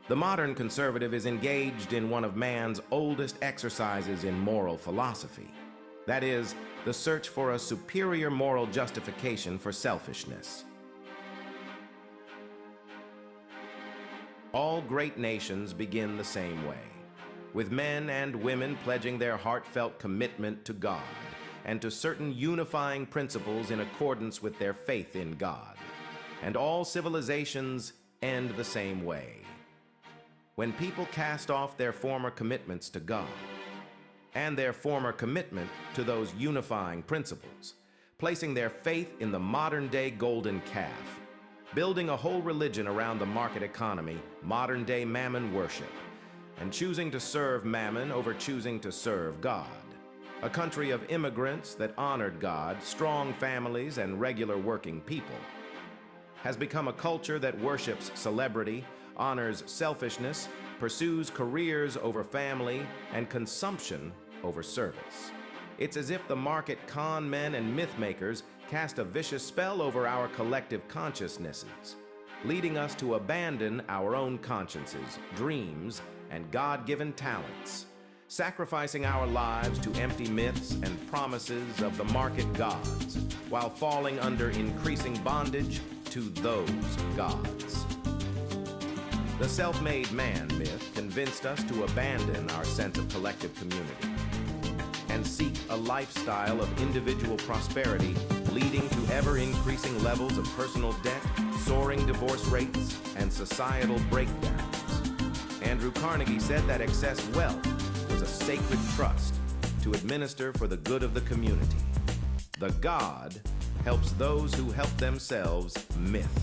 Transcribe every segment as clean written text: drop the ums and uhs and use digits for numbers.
The modern conservative is engaged in one of man's oldest exercises in moral philosophy. That is, the search for a superior moral justification for selfishness. All great nations begin the same way, with men and women pledging their heartfelt commitment to God and to certain unifying principles in accordance with their faith in God. And all civilizations end the same way. When people cast off their former commitments to God and their former commitment to those unifying principles, placing their faith in the modern-day golden calf, building a whole religion around the market economy, modern-day Mammon worship, and choosing to serve Mammon over choosing to serve God. A country of immigrants that honored God, strong families, and regular working people, has become a culture that worships celebrity, honors selfishness, pursues careers over family, and consumption over service. It's as if the market con men and myth makers cast a vicious spell over our collective consciousnesses, leading us to abandon our own consciences, dreams, and God-given talents, sacrificing our lives to empty myths and promises of the market gods, while falling under increasing bondage to those gods. The self-made man myth convinced us to abandon our sense of collective community and seek a lifestyle of individual prosperity, leading to ever-increasing levels of personal debt, soaring divorce rates, and societal breakdowns. Andrew Carnegie said that excess wealth was a sacred trust to administer for the good of the community. The God helps those who help themselves myth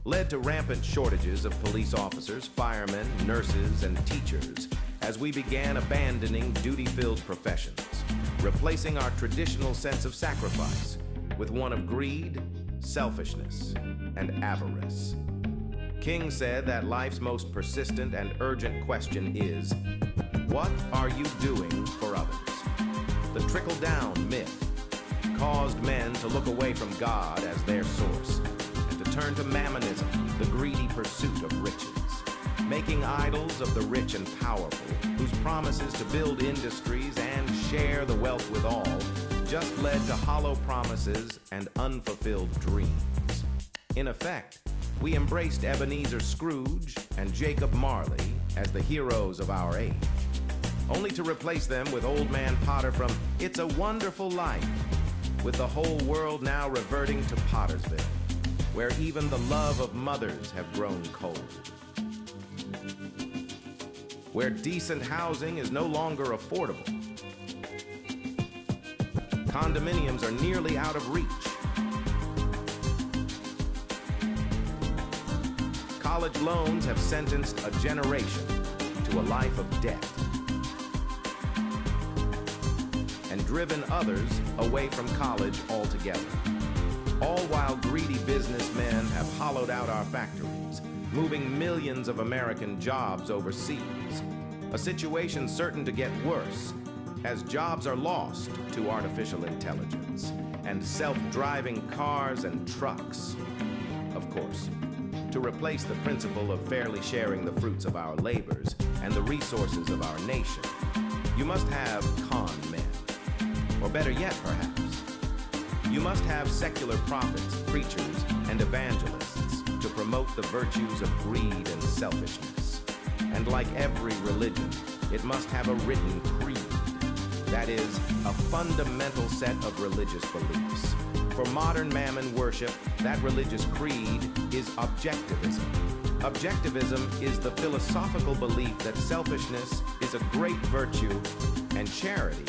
led to rampant shortages of police officers, firemen, nurses, and teachers as we began abandoning duty-filled professions, replacing our traditional sense of sacrifice with one of greed, selfishness, and avarice. King said that life's most persistent and urgent question is, what are you doing for others? The trickle-down myth caused men to look away from God as their source and to turn to Mammonism, the greedy pursuit of riches, making idols of the rich and powerful, whose promises to build industries and share the wealth with all just led to hollow promises and unfulfilled dreams. In effect, we embraced Ebenezer Scrooge and Jacob Marley as the heroes of our age, only to replace them with Old Man Potter from It's a Wonderful Life, with the whole world now reverting to Pottersville, where even the love of mothers have grown cold, where decent housing is no longer affordable. Condominiums are nearly out of reach. College loans have sentenced a generation to a life of debt and driven others away from college altogether. All while greedy businessmen have hollowed out our factories, moving millions of American jobs overseas, a situation certain to get worse as jobs are lost to artificial intelligence and self-driving cars and trucks. Of course, to replace the principle of fairly sharing the fruits of our labors and the resources of our nation, you must have con men. Or better yet, perhaps, you must have secular prophets, preachers, and evangelists to promote the virtues of greed and selfishness. And like every religion, it must have a written creed. That is, a fundamental set of religious beliefs. For modern Mammon worship, that religious creed is objectivism. Objectivism is the philosophical belief that selfishness is a great virtue and charity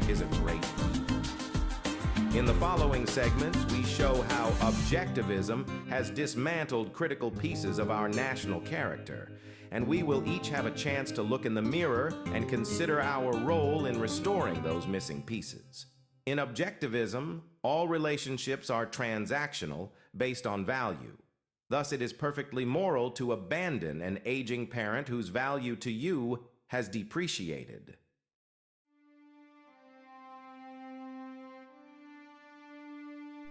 is a great evil. In the following segments, we show how objectivism has dismantled critical pieces of our national character, and we will each have a chance to look in the mirror and consider our role in restoring those missing pieces. In objectivism, all relationships are transactional, based on value. Thus, it is perfectly moral to abandon an aging parent whose value to you has depreciated.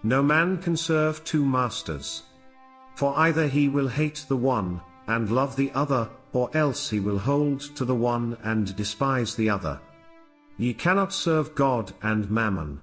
No man can serve two masters. For either he will hate the one, and love the other, or else he will hold to the one and despise the other. Ye cannot serve God and Mammon.